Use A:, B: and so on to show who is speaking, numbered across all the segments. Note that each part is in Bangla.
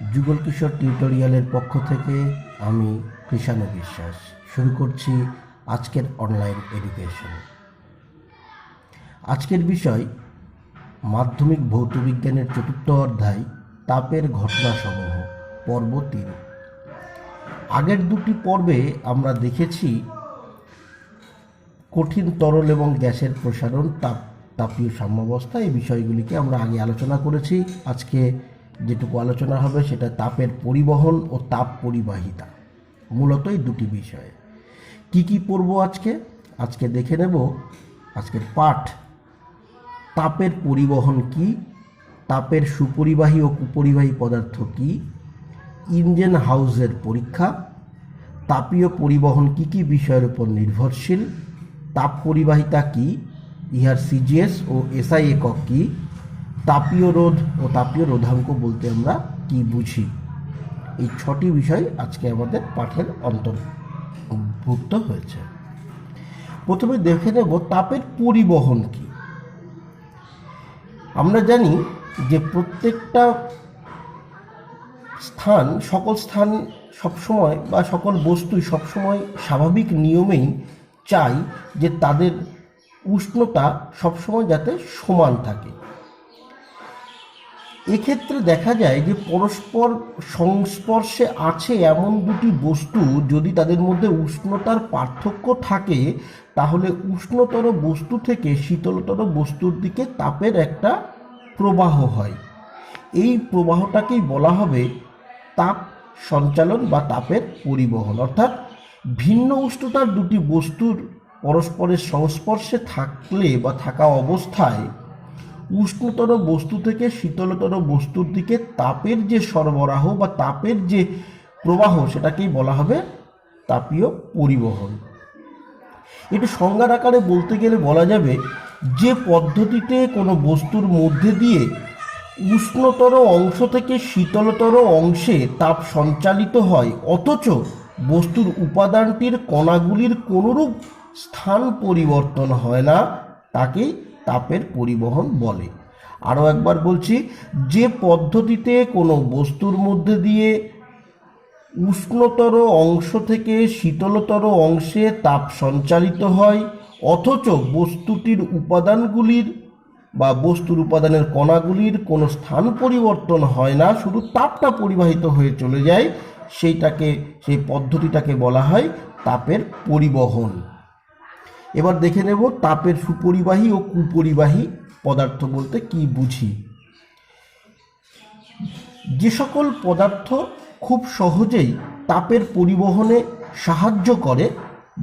A: যুগল কিশোর টিউটোরিয়ালের পক্ষ থেকে আমি কৃষাণু বিশ্বাস শুরু করছি আজকের অনলাইন এডুকেশন। আজকের বিষয় মাধ্যমিক ভৌতবিজ্ঞানের চতুর্থ অধ্যায় তাপের ঘটনাসমূহ পর্ব 3। আগের দুটি পর্বে আমরা দেখেছি কঠিন তরল এবং গ্যাসের প্রসারণ, তাপীয় সাম্যাবস্থা, এই বিষয়গুলিকে আমরা আগে আলোচনা করেছি। আজকে যেটুকু আলোচনা হবে সেটা তাপের পরিবহন ও তাপ পরিবাহিতা, মূলত এই দুটি বিষয়ে। কি পড়ব আজকে দেখে নেব আজকের পাঠ। তাপের পরিবহন কি, তাপের সুপরিবাহী ও কুপরিবাহী পদার্থ কি, ইঞ্জিন হাউসের পরীক্ষা, তাপীয় পরিবহন কি বিষয়ের উপর নির্ভরশীল, তাপ পরিবাহিতা কি, ইহার সিজিএস ও এসআই একক কি, তাপীয় রোধ ও তাপীয় রোধাঙ্ক বলতে আমরা কি বুঝি, এই 6টি বিষয় আজকে আমাদের পাঠের অন্তর্ভুক্ত হয়েছে। প্রথমে দেখে নেব তাপের পরিবহন কি। আমরা জানি যে প্রত্যেকটা সকল স্থান সবসময় বা সকল বস্তুই সবসময় স্বাভাবিক নিয়মেই চাই যে তাদের উষ্ণতা সবসময় যাতে সমান থাকে। এক্ষেত্রে দেখা যায় যে পরস্পর সংস্পর্শে আছে এমন দুটি বস্তু যদি তাদের মধ্যে উষ্ণতার পার্থক্য থাকে, তাহলে উষ্ণতর বস্তু থেকে শীতলতর বস্তুর দিকে তাপের একটা প্রবাহ হয়। এই প্রবাহটাকেই বলা হবে তাপ সঞ্চালন বা তাপের পরিবহন। অর্থাৎ ভিন্ন উষ্ণতার দুটি বস্তুর পরস্পরের সংস্পর্শে থাকলে বা থাকা অবস্থায় উষ্ণতর বস্তু থেকে শীতলতর বস্তুর দিকে তাপের যে সরবরাহ বা তাপের যে প্রবাহ, সেটাকেই বলা হবে তাপীয় পরিবহন। একটু সংজ্ঞার আকারে বলতে গেলে বলা যাবে যে পদ্ধতিতে কোনো বস্তুর মধ্যে দিয়ে উষ্ণতর অংশ থেকে শীতলতর অংশে তাপ সঞ্চালিত হয়, অথচ বস্তুর উপাদানটির কণাগুলির কোনোরূপ স্থান পরিবর্তন হয় না, তাকেই তাপের পরিবহন বলে। আরও একবার বলছি, যে পদ্ধতিতে কোনো বস্তুর মধ্যে দিয়ে উষ্ণতর অংশ থেকে শীতলতর অংশে তাপ সঞ্চালিত হয়, অথচ বস্তুটির উপাদানগুলির বা বস্তুর উপাদানের কণাগুলির কোনো স্থান পরিবর্তন হয় না, শুধু তাপটা পরিবাহিত হয়ে চলে যায়, সেই পদ্ধতিটাকে বলা হয় তাপের পরিবহন। এবার দেখে নেব তাপের সুপরিবাহী ও কুপরিবাহী পদার্থ বলতে কি বুঝি। যে সকল পদার্থ খুব সহজেই তাপের পরিবহনে সাহায্য করে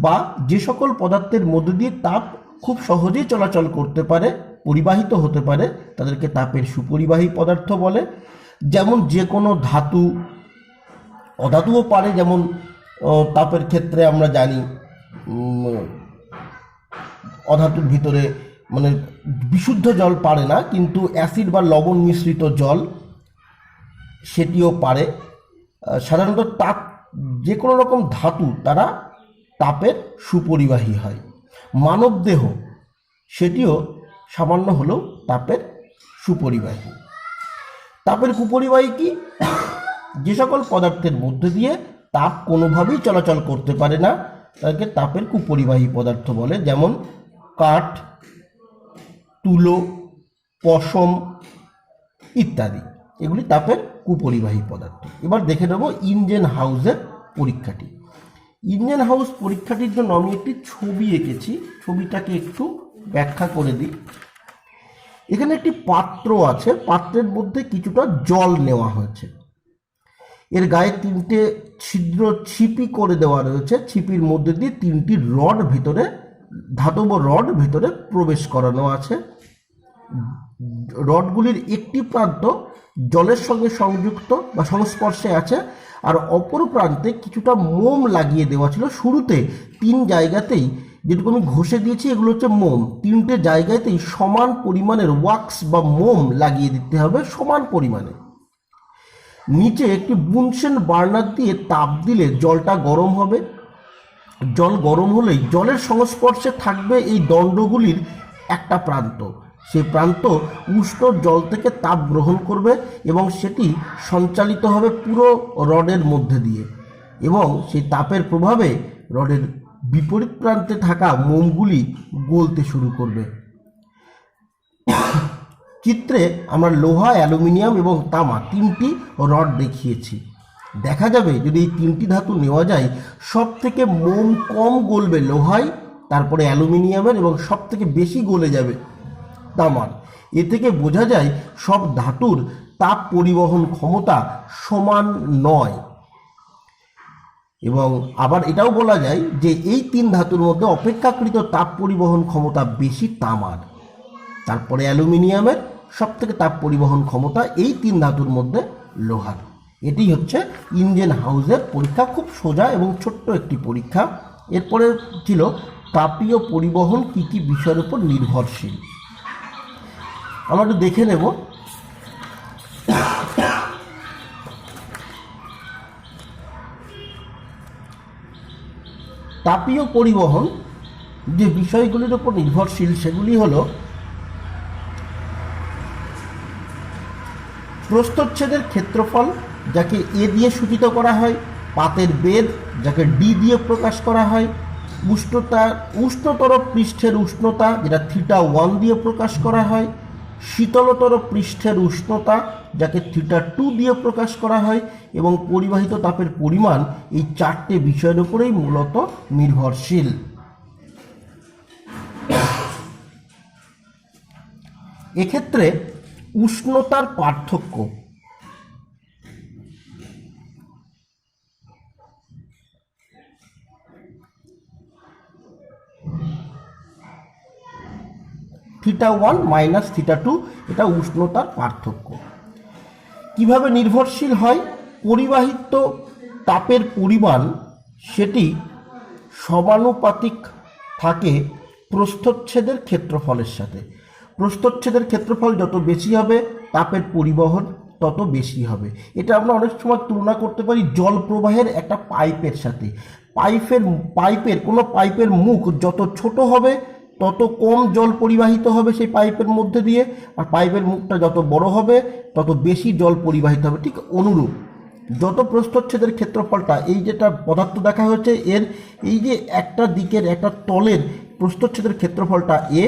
A: বা যে সকল পদার্থের মধ্যে দিয়ে তাপ খুব সহজেই চলাচল করতে পারে, পরিবাহিত হতে পারে, তাদেরকে তাপের সুপরিবাহী পদার্থ বলে। যেমন যে কোনো ধাতু, অধাতুও পারে, যেমন তাপের ক্ষেত্রে আমরা জানি অধাতুর ভিতরে মানে বিশুদ্ধ জল পারে না, কিন্তু অ্যাসিড বা লবণ মিশ্রিত জল সেটিও পারে। সাধারণত তাপ যে কোনো রকম ধাতু তারা তাপের সুপরিবাহী হয়। মানবদেহ সেটিও সামান্য হলেও তাপের সুপরিবাহী। তাপের কুপরিবাহী কি? যে সকল পদার্থের মধ্যে দিয়ে তাপ কোনোভাবেই চলাচল করতে পারে না, তাকে তাপের কুপরিবাহী পদার্থ বলে। যেমন কাঠ, তুলো, পশম ইত্যাদি, এগুলি তাপের কুপরিবাহী পদার্থ। এবার দেখে নেব ইঞ্জিন হাউসের পরীক্ষাটি। ইঞ্জিন হাউস পরীক্ষাটির জন্য আমি একটি ছবি এঁকেছি, ছবিটাকে একটু ব্যাখ্যা করে দিই। এখানে একটি পাত্র আছে, পাত্রের মধ্যে কিছুটা জল নেওয়া হয়েছে। এর গায়ে 3টে ছিদ্র ছিপি করে দেওয়া রয়েছে, ছিপির মধ্যে দিয়ে 3টি রড ভিতরে, ধাতব রড ভিতরে প্রবেশ করানো আছে। রডগুলির একটি প্রান্ত জলের সঙ্গে সংযুক্ত বা সংস্পর্শে আছে, আর অপর প্রান্তে কিছুটা মোম লাগিয়ে দেওয়া ছিল। শুরুতে 3 জায়গাতেই, যেটুকু আমি ঘষে দিয়েছি এগুলো হচ্ছে মোম, 3টে জায়গাতেই সমান পরিমাণের ওয়াক্স বা মোম লাগিয়ে দিতে হবে, সমান পরিমাণে। নিচে একটি বুনসেন বার্নার দিয়ে তাপ দিলে জলটা গরম হবে। জল গরম হলেই জলের সংস্পর্শে থাকবে এই দণ্ডগুলির একটা প্রান্ত, সেই প্রান্ত উষ্ণ জল থেকে তাপ গ্রহণ করবে এবং সেটি সঞ্চালিত হবে পুরো রডের মধ্যে দিয়ে, এবং সেই তাপের প্রভাবে রডের বিপরীত প্রান্তে থাকা মোমগুলি গলতে শুরু করবে। চিত্রে আমরা লোহা, অ্যালুমিনিয়াম এবং তামা তিনটি রড দেখিয়েছি। দেখা যাবে যদি এই তিনটি ধাতু নেওয়া যায়, সব থেকে মোম কম গলবে লোহায়, তারপরে অ্যালুমিনিয়ামের, এবং সব থেকে বেশি গলে যাবে তামার। এ থেকে বোঝা যায় সব ধাতুর তাপ পরিবহন ক্ষমতা সমান নয়। এবং আবার এটাও বলা যায় যে এই তিন ধাতুর মধ্যে অপেক্ষাকৃত তাপ পরিবহন ক্ষমতা বেশি তামার, তারপরে অ্যালুমিনিয়ামের, সব থেকে তাপ পরিবহন ক্ষমতা এই তিন ধাতুর মধ্যে লোহার। এটি হচ্ছে ইঞ্জিন হাউসের পরীক্ষা, খুব সোজা এবং ছোট্ট একটি পরীক্ষা। এরপরে ছিল তাপীয় পরিবহন কী কী বিষয়ের উপর নির্ভরশীল। আমরা একটু দেখে নেব। তাপীয় পরিবহন যে বিষয়গুলির উপর নির্ভরশীল সেগুলি হলো প্রস্থচ্ছেদের ক্ষেত্রফল, যাকে এ দিয়ে সূচিত করা হয়, পাতের বেধ, যাকে ডি দিয়ে প্রকাশ করা হয়, উষ্ণতর পৃষ্ঠের উষ্ণতা, যেটা θ1 দিয়ে প্রকাশ করা হয়, শীতলতর পৃষ্ঠের উষ্ণতা, যাকে θ2 দিয়ে প্রকাশ করা হয়, এবং পরিবাহিত তাপের পরিমাণ। এই চারটে বিষয়ের উপরেই মূলত নির্ভরশীল। এক্ষেত্রে উষ্ণতার পার্থক্য θ1 মাইনাস θ2, এটা উষ্ণতার পার্থক্য। কিভাবে নির্ভরশীল হয়? পরিবাহিত তাপের পরিমাণ সেটি সমানুপাতিক থাকে প্রস্থচ্ছেদের ক্ষেত্রফলের সাথে। প্রস্থচ্ছেদের ক্ষেত্রফল যত বেশি হবে, তাপের পরিবহন তত বেশি হবে। এটা আমরা অনেক সময় তুলনা করতে পারি জল প্রবাহের একটা পাইপের সাথে। কোনো পাইপের মুখ যত ছোট হবে তত কম জল পরিবাহিত হবে সেই পাইপের মধ্যে দিয়ে, আর পাইপের মুখটা যত বড় হবে তত বেশি জল পরিবাহিত হবে। ঠিক অনুরূপ যত প্রস্থচ্ছেদের ক্ষেত্রফলটা, এই যেটা পদার্থ দেখা হচ্ছে এর এই যে একটা দিকের একটা তলের প্রস্থচ্ছেদের ক্ষেত্রফলটা এ,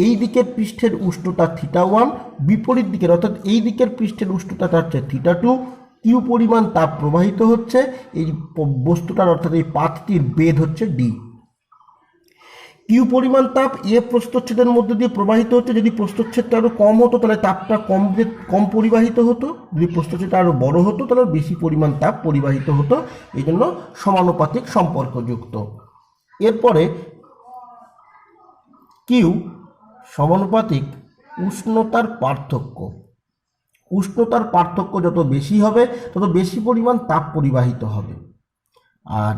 A: এই দিকের পৃষ্ঠের উষ্ণতা θ1, বিপরীত দিকের অর্থাৎ এই দিকের পৃষ্ঠের উষ্ণতাটা হচ্ছে θ2, কিউ পরিমাণ তাপ প্রবাহিত হচ্ছে এই বস্তুটার, অর্থাৎ এই পাতটির বেধ হচ্ছে ডি। কিউ পরিমাণ তাপ এ প্রস্থচ্ছেদের মধ্যে দিয়ে প্রবাহিত হচ্ছে। যদি প্রস্থচ্ছেদটা আরও কম হতো তাহলে তাপটা কম পরিবাহিত হতো, যদি প্রস্থচ্ছেদটা আরও বড় হতো তাহলে বেশি পরিমাণ তাপ পরিবাহিত হতো। এই জন্য সমানুপাতিক সম্পর্কযুক্ত। এরপরে কিউ সমানুপাতিক উষ্ণতার পার্থক্য। উষ্ণতার পার্থক্য যত বেশি হবে তত বেশি পরিমাণ তাপ পরিবাহিত হবে। আর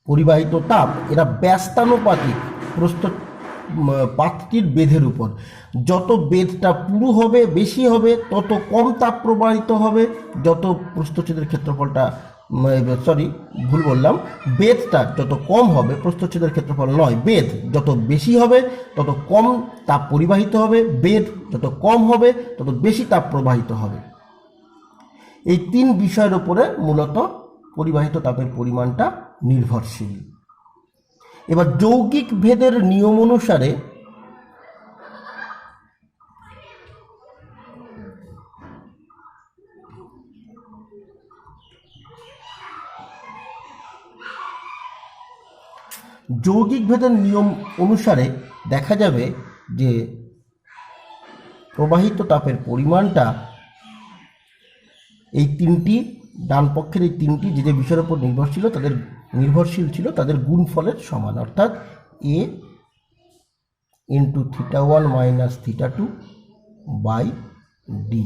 A: পরিবাহিত তাপ এরা ব্যস্তানুপাতিক পাতটির বেধের উপর। যত বেধটা পুরু হবে, বেশি হবে, তত কম তাপ প্রবাহিত হবে। যত প্রস্থচ্ছেদের ক্ষেত্রফলটা ভুল বললাম, বেধটা যত কম হবে, প্রস্থচ্ছেদের ক্ষেত্রফল নয়, বেধ যত বেশি হবে তত কম তাপ পরিবাহিত হবে, বেধ যত কম হবে তত বেশি তাপ প্রবাহিত হবে। এই তিন বিষয়ের উপরে মূলত পরিবাহিত তাপের পরিমাণটা নির্ভরশীল। এবার যৌগিক ভেদের নিয়ম অনুসারে দেখা যাবে যে প্রবাহিত তাপের পরিমাণটা এই তিনটি, ডান পক্ষের এই তিনটি যে বিষয়ের উপর নির্ভরশীল ছিল তাদের গুণফলের সমান, অর্থাৎ এ ইন্টু θ1 মাইনাস θ2 বাই ডি।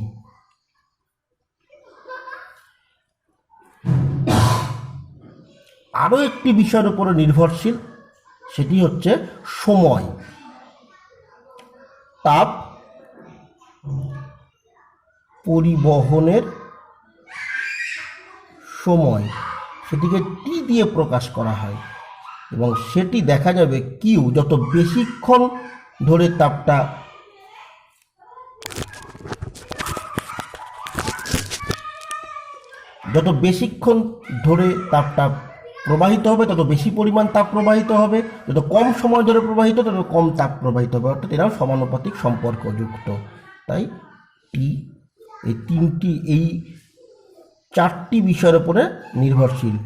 A: আরও একটি বিষয়ের উপরে নির্ভরশীল, সেটি হচ্ছে সময়। তাপ পরিবহনের সময়, সেটিকে টি দিয়ে প্রকাশ করা হয়, এবং সেটি দেখা যাবে কিউ যত বেশিক্ষণ ধরে তাপটা যত বেশিক্ষণ ধরে তাপটা প্রবাহিত হবে তত বেশি পরিমাণ তাপ প্রবাহিত হবে, যত কম সময় ধরে প্রবাহিত তত কম তাপ প্রবাহিত হবে, অর্থাৎ এরাও সমানুপাতিক সম্পর্কযুক্ত। তাই টি এই চারটি বিষয়ের উপরে নির্ভরশীল: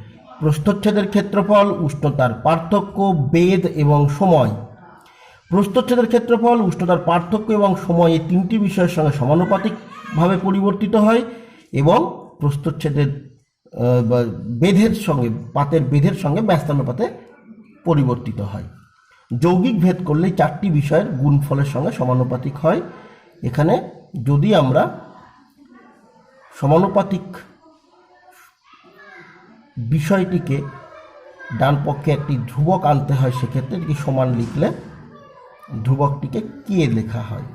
A: প্রস্থচ্ছেদের ক্ষেত্রফল, উষ্ণতার পার্থক্য, বেধ এবং সময়। প্রস্থচ্ছেদের ক্ষেত্রফল, উষ্ণতার পার্থক্য এবং সময় এই তিনটি বিষয়ের সঙ্গে সমানুপাতিকভাবে পরিবর্তিত হয় এবং প্রস্থচ্ছেদের বেধের সঙ্গে পাতের বেধের সঙ্গে ব্যস্তানুপাতে পরিবর্তিত হয়। যৌগিক ভেদ করলে চারটি বিষয়ের গুণফলের সঙ্গে সমানুপাতিক হয়। এখানে যদি আমরা সমানুপাতিক বিষয়টিকে ডান পক্ষে একটি ধ্রুবক আনতে হয়, সেক্ষেত্রে এটিকে সমান লিখলে ধ্রুবকটিকে কে লেখা হয়।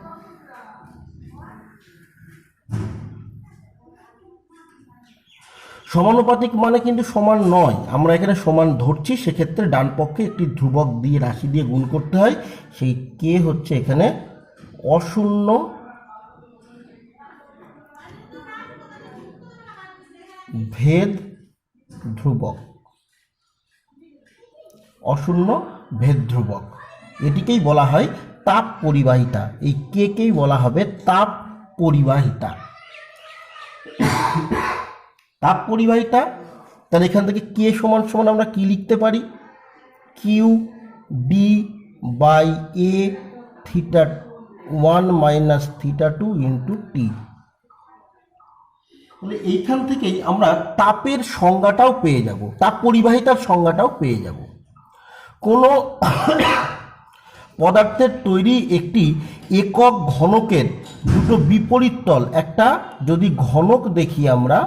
A: সমানুপাতিক মানে কিন্তু সমান নয়, আমরা এখানে সমান ধরছি, সেক্ষেত্রে ডান পক্ষে একটি ধ্রুবক দিয়ে রাশি দিয়ে গুণ করতে হয়। সেই কে হচ্ছে এখানে অশূন্য ভেদ ধ্রুবক, অশূন্য ভেদ ধ্রুবক। এটিকেই বলা হয় তাপ পরিবাহিতা। এই কেই বলা হবে তাপ পরিবাহিতা। তাপ পরিবাহিতা, তাহলে এখান থেকে কে সমান সমান আমরা কি লিখতে পারি? Q D by A theta 1 minus theta 2 into T. তাহলে এইখান থেকেই আমরা তাপের সংজ্ঞাটাও পেয়ে যাব, তাপ পরিবাহিতার সংজ্ঞাটাও পেয়ে যাব। কোনো পদার্থের তৈরি একটি একক ঘনকের দুটো বিপরীত তল, একটা যদি ঘনক দেখি আমরা,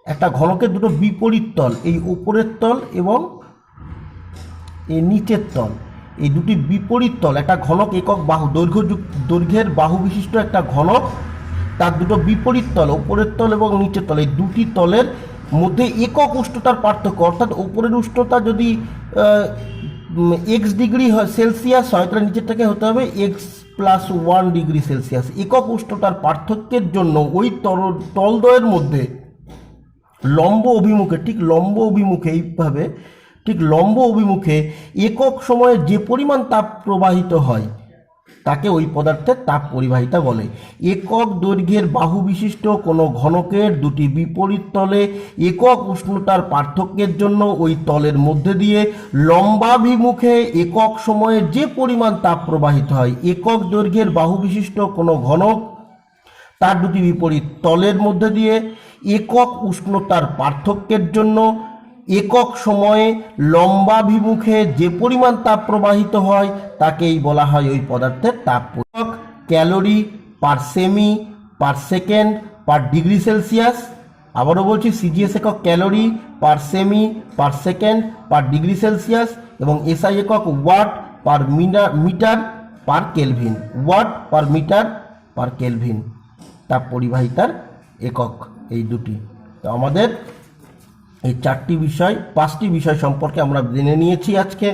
A: একটা ঘনকের দুটো বিপরীত তল, এই উপরের তল এবং এই নিচের তল, এই দুটি বিপরীত তল, একটা ঘনক একক বাহু দৈর্ঘ্যের বাহু বিশিষ্ট একটা ঘনক, তার দুটো বিপরীত তল, উপরের তল এবং নিচের তল, এই দুটি তলের মধ্যে একক উষ্ণতার পার্থক্য, অর্থাৎ উপরের উষ্ণতা যদি এক্স ডিগ্রি সেলসিয়াস হয়, তাহলে নিচেরটাকে হতে হবে x+1 ডিগ্রি সেলসিয়াস। একক উষ্ণতার পার্থক্যের জন্য ওই তলদ্বয়ের মধ্যে লম্ব অভিমুখে, ঠিক লম্ব অভিমুখে, এইভাবে ঠিক লম্ব অভিমুখে একক সময়ে যে পরিমাণ তাপ প্রবাহিত হয় তাকে ওই পদার্থের তাপ পরিবাহিতা বলে। একক দৈর্ঘ্যের বাহু বিশিষ্ট কোনো ঘনকের দুটি বিপরীত তলে একক উষ্ণতার পার্থক্যের জন্য ওই তলের মধ্যে দিয়ে লম্বাভিমুখে একক সময়ে যে পরিমাণ তাপ প্রবাহিত হয়, একক দৈর্ঘ্যের বাহু বিশিষ্ট কোনো ঘনক তার দুটি বিপরীত তলের মধ্যে দিয়ে একক উষ্ণতার পার্থক্যের জন্য একক সময়ে লম্বাভিমুখে যে পরিমাণ তাপ প্রবাহিত হয় তাকেই বলা হয় ওই পদার্থের তাপ পরিবাহক। ক্যালোরি পার সেমি পার সেকেন্ড পার ডিগ্রি সেলসিয়াস, আবারও বলছি সিজিএস একক ক্যালোরি পার সেমি পার সেকেন্ড পার ডিগ্রি সেলসিয়াস, এবং এসআই একক watt per metre per kelvin, watt per metre per kelvin তাপ পরিবাহিতার একক এই দুটি। তো আমাদের এই পাঁচটি বিষয় সম্পর্কে আমরা জেনে নিয়েছি আজকে।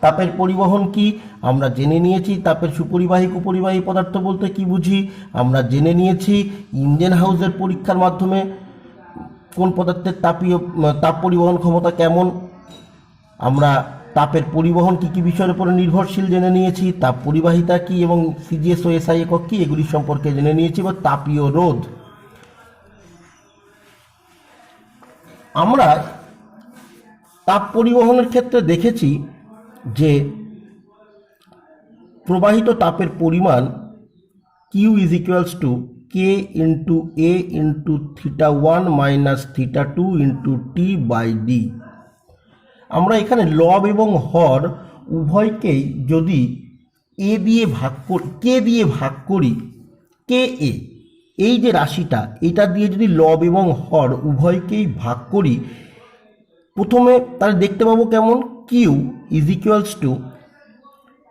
A: তাপের পরিবহন কি আমরা জেনে নিয়েছি, তাপের সুপরিবাহী কুপরিবাহী পদার্থ বলতে কি বুঝি আমরা জেনে নিয়েছি, ইঞ্জিন হাউসের পরীক্ষার মাধ্যমে কোন পদার্থের তাপ পরিবহন ক্ষমতা কেমন, আমরা তাপের পরিবহন কী কী বিষয়ের উপরে নির্ভরশীল জেনে নিয়েছি, তাপ পরিবাহিতা কি এবং সিজিএস ও এসআই একক কি এগুলি সম্পর্কে জেনে নিয়েছি, বা তাপীয় রোধ। আমরা তাপ পরিবহনের ক্ষেত্রে দেখেছি যে প্রবাহিত তাপের পরিমাণ Q is equals to K into A into theta 1 minus theta 2 into T by D. আমরা এখানে লব এবং হর উভয়কেই যদি কে দিয়ে ভাগ করি, কে এ এই যে রাশিটা, এটা দিয়ে যদি লব এবং হর উভয়কেই ভাগ করি, প্রথমে তাহলে দেখতে পাবো কেমন, Q is equals to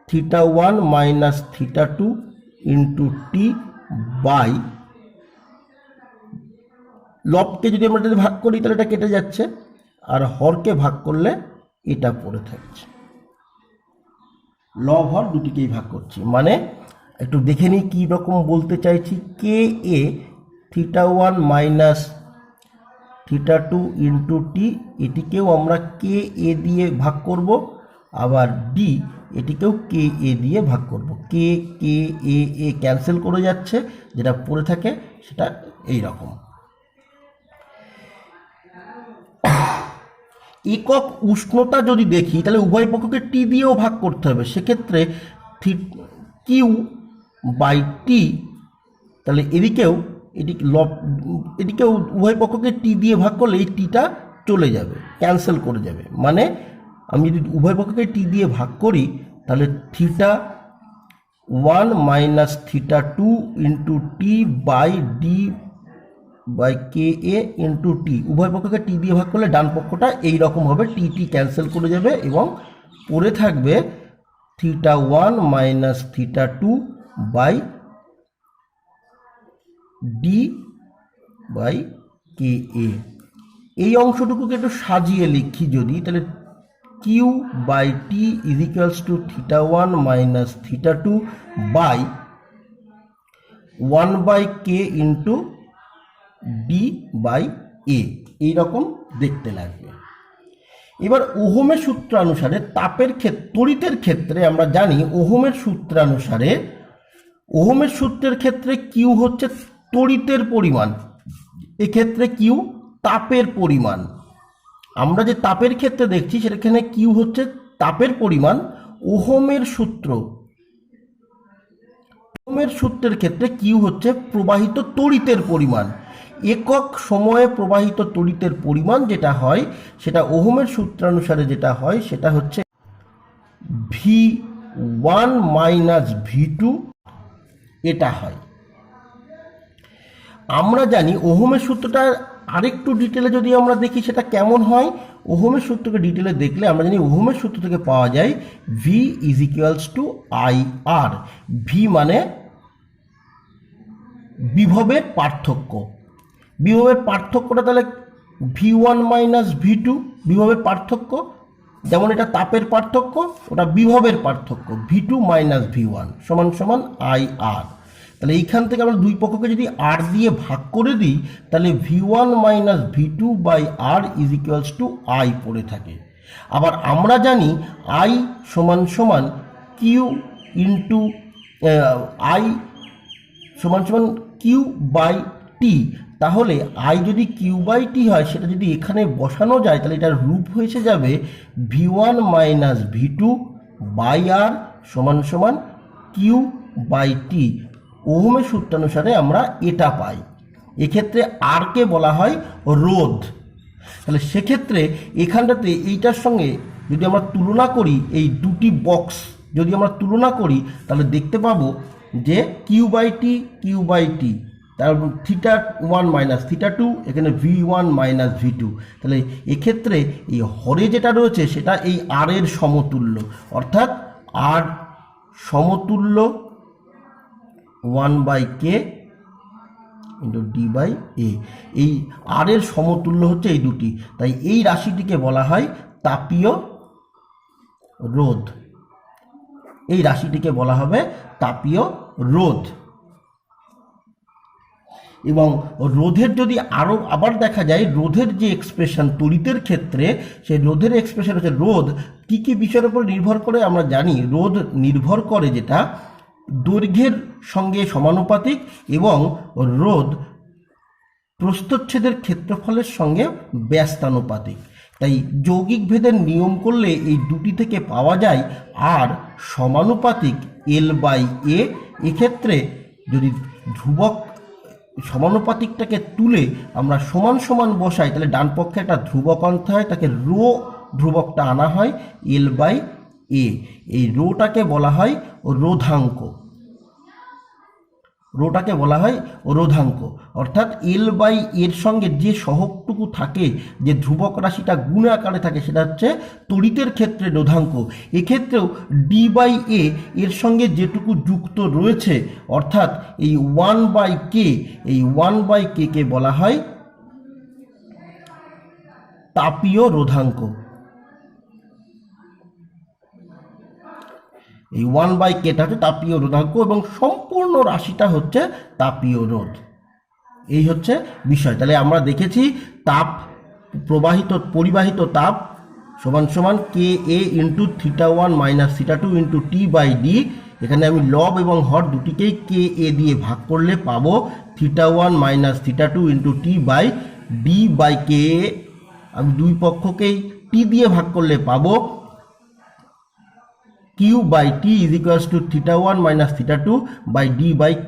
A: theta 1 minus theta 2 into T by, লবকে যদি আমরা ভাগ করি তাহলে এটা কেটে যাচ্ছে, আর হরকে ভাগ করলে এটা পড়ে থাকছে। লব হর দুটিকেই ভাগ করছি, মানে একটু দেখে নিই কী রকম বলতে চাইছি। K A theta one minus theta two into T, এটিকেও আমরা কে এ দিয়ে ভাগ করব, আবার ডি এটিকেও কে এ দিয়ে ভাগ করব। কে কে এ ক্যান্সেল করে যাচ্ছে, যেটা পড়ে থাকে সেটা এই রকম। একক উষ্ণতা যদি দেখি তাহলে উভয় পক্ষকে টি দিয়েও ভাগ করতে হবে, সেক্ষেত্রে কিউ বাই টি, তাহলে এদিকেও উভয় পক্ষকে টি দিয়ে ভাগ করলে এই টিটা চলে যাবে, ক্যান্সেল করে যাবে। মানে আমি যদি উভয় পক্ষকে টি দিয়ে ভাগ করি তাহলে theta one minus theta two into T by D by K A into T, উভয় পক্ষকে টি দিয়ে ভাগ করলে ডান পক্ষটা এইরকম হবে, টি টি ক্যান্সেল করে যাবে এবং পড়ে থাকবে theta one minus theta two by D by K A. এই অংশটুকুকে একটু সাজিয়ে লিখি যদি, তাহলে Q by T is equals to theta one minus theta two by one by K into D by A, এইরকম দেখতে লাগবে। এবার ওহমের সূত্রানুসারে তড়িতের ক্ষেত্রে আমরা জানি ওহমের সূত্রের ক্ষেত্রে কিউ হচ্ছে তড়িতের পরিমাণ, এক্ষেত্রে কিউ তাপের পরিমাণ। আমরা যে তাপের ক্ষেত্রে দেখছি সেখানে কিউ হচ্ছে তাপের পরিমাণ। ওহমের সূত্রের ক্ষেত্রে কিউ হচ্ছে প্রবাহিত তড়িতের পরিমাণ। একক সময়ে প্রবাহিত তড়িতের পরিমাণ যেটা হয় সেটা ওহমের সূত্রানুসারে যেটা হয় সেটা হচ্ছে V one minus V two, এটা হয়। আমরা জানি ওহমের সূত্রটা আরেকটু ডিটেলে যদি আমরা দেখি সেটা কেমন হয়। ওহমের সূত্রকে ডিটেলে দেখলে আমরা জানি ওহমের সূত্র থেকে পাওয়া যায় V is equals to I R. V মানে বিভবের পার্থক্য। বিভবের পার্থক্যটা তাহলে V one minus V two, বিভবের পার্থক্য, যেমন এটা তাপের পার্থক্য, ওটা বিভবের পার্থক্য, V two minus V one সমান সমান আই আর। তাহলে এইখান থেকে আমরা দুই পক্ষকে যদি আর দিয়ে ভাগ করে দিই তাহলে V one minus V two by R is equals to I পড়ে থাকে। আবার আমরা জানি আই সমান সমান কিউ ইন্টু আই সমান সমান কিউ বাই টি। তাহলে আই যদি কিউ বাই টি হয় সেটা যদি এখানে বসানো যায় তাহলে এটার রূপ হয়েছে যাবে V one minus V two by R সমান সমান কিউ বাই টি। ওহমের সূত্রানুসারে আমরা এটা পাই। এক্ষেত্রে আরকে বলা হয় রোধ। তাহলে সেক্ষেত্রে এখানটাতে এইটার সঙ্গে যদি আমরা তুলনা করি, এই দুটি বক্স যদি আমরা তুলনা করি তাহলে দেখতে পাবো যে কিউ বাই টি, তার theta one minus theta two, এখানে V one minus V two. তাহলে এক্ষেত্রে এই হরে যেটা রয়েছে সেটা এই আর এর সমতুল্য, অর্থাৎ আর সমতুল্য one by K into D by A. এই আর এর সমতুল্য হচ্ছে এই দুটি, তাই এই রাশিটিকে বলা হয় তাপীয় রোধ। এই রাশিটিকে বলা হবে তাপীয় রোধ। এবং রোধের যদি আবার দেখা যায় রোধের যে এক্সপ্রেশন তড়িতের ক্ষেত্রে, সেই রোধের এক্সপ্রেশন হচ্ছে রোধ কী কী বিষয়ের উপর নির্ভর করে আমরা জানি। রোধ নির্ভর করে যেটা দৈর্ঘ্যের সঙ্গে সমানুপাতিক এবং রোধ প্রস্থচ্ছেদের ক্ষেত্রফলের সঙ্গে ব্যস্তানুপাতিক। তাই যৌগিক ভেদের নিয়ম করলে এই দুটি থেকে পাওয়া যায় আর সমানুপাতিক এল বাই এ। এক্ষেত্রে যদি ধ্রুবক সমানুপাতিকটাকে তুলে আমরা সমান সমান বসাই তাহলে ডান পক্ষে একটা ধ্রুবক আনতে হয়, তাকে রো ধ্রুবকটা আনা হয় এল বাই এ। এই রোটাকে বলা হয় রোধাঙ্ক, অর্থাৎ এল বাই এর সঙ্গে যে সহগটুকু থাকে, যে ধ্রুবক রাশিটা গুণ আকারে থাকে, সেটা হচ্ছে তড়িতের ক্ষেত্রে রোধাঙ্ক। এক্ষেত্রেও ডি বাই এ এর সঙ্গে যেটুকু যুক্ত রয়েছে, অর্থাৎ এই ওয়ান বাই কে, এই ওয়ান বাই কে বলা হয় তাপীয় রোধাঙ্ক। এই 1/kটা হচ্ছে তাপীয় রোধাঙ্ক এবং সম্পূর্ণ রাশিটা হচ্ছে তাপীয় রোধ। এই হচ্ছে বিষয়। তাহলে আমরা দেখেছি তাপ পরিবাহিত তাপ সমান সমান KA into θ1 minus θ2 into T/D। এখানে আমি লব এবং হর দুটিকেই KA দিয়ে ভাগ করলে পাবো θ1 মাইনাস θ2 ইন্টু T/D/KA। আমি দুই পক্ষকেই T দিয়ে ভাগ করলে পাবো Q/T is equals two θ1 minus θ2/D/KA।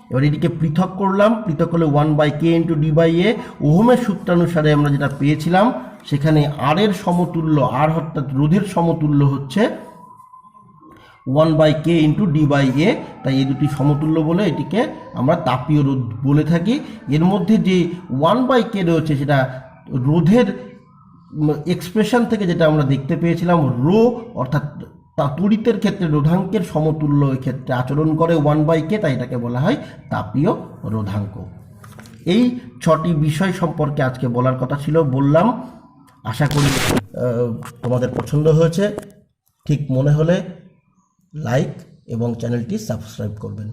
A: এবার এটিকে পৃথক করলাম, পৃথক করলে 1/K ইন্টু D/A। ওহমের সূত্রানুসারে আমরা যেটা পেয়েছিলাম সেখানে আর এর সমতুল্য, আর অর্থাৎ রোধের সমতুল্য হচ্ছে 1/K ইন্টু D/A। তাই এই দুটি সমতুল্য বলে এটিকে আমরা তাপীয় রোধ বলে থাকি। এর মধ্যে যে 1/K রয়েছে সেটা রোধের এক্সপ্রেশন থেকে যেটা আমরা দেখতে পেয়েছিলাম, রো অর্থাৎ তড়িতের ক্ষেত্রে রোধাঙ্কের সমতুল্য ক্ষেত্রে আচরণ করে 1/K, তাই এটাকে বলা হয় তাপীয় রোধাঙ্ক। এই 6টি বিষয় সম্পর্কে আজকে বলার কথা ছিল, বললাম। আশা করি তোমাদের পছন্দ হয়েছে। ঠিক মনে হলে লাইক এবং চ্যানেলটি সাবস্ক্রাইব করবেন।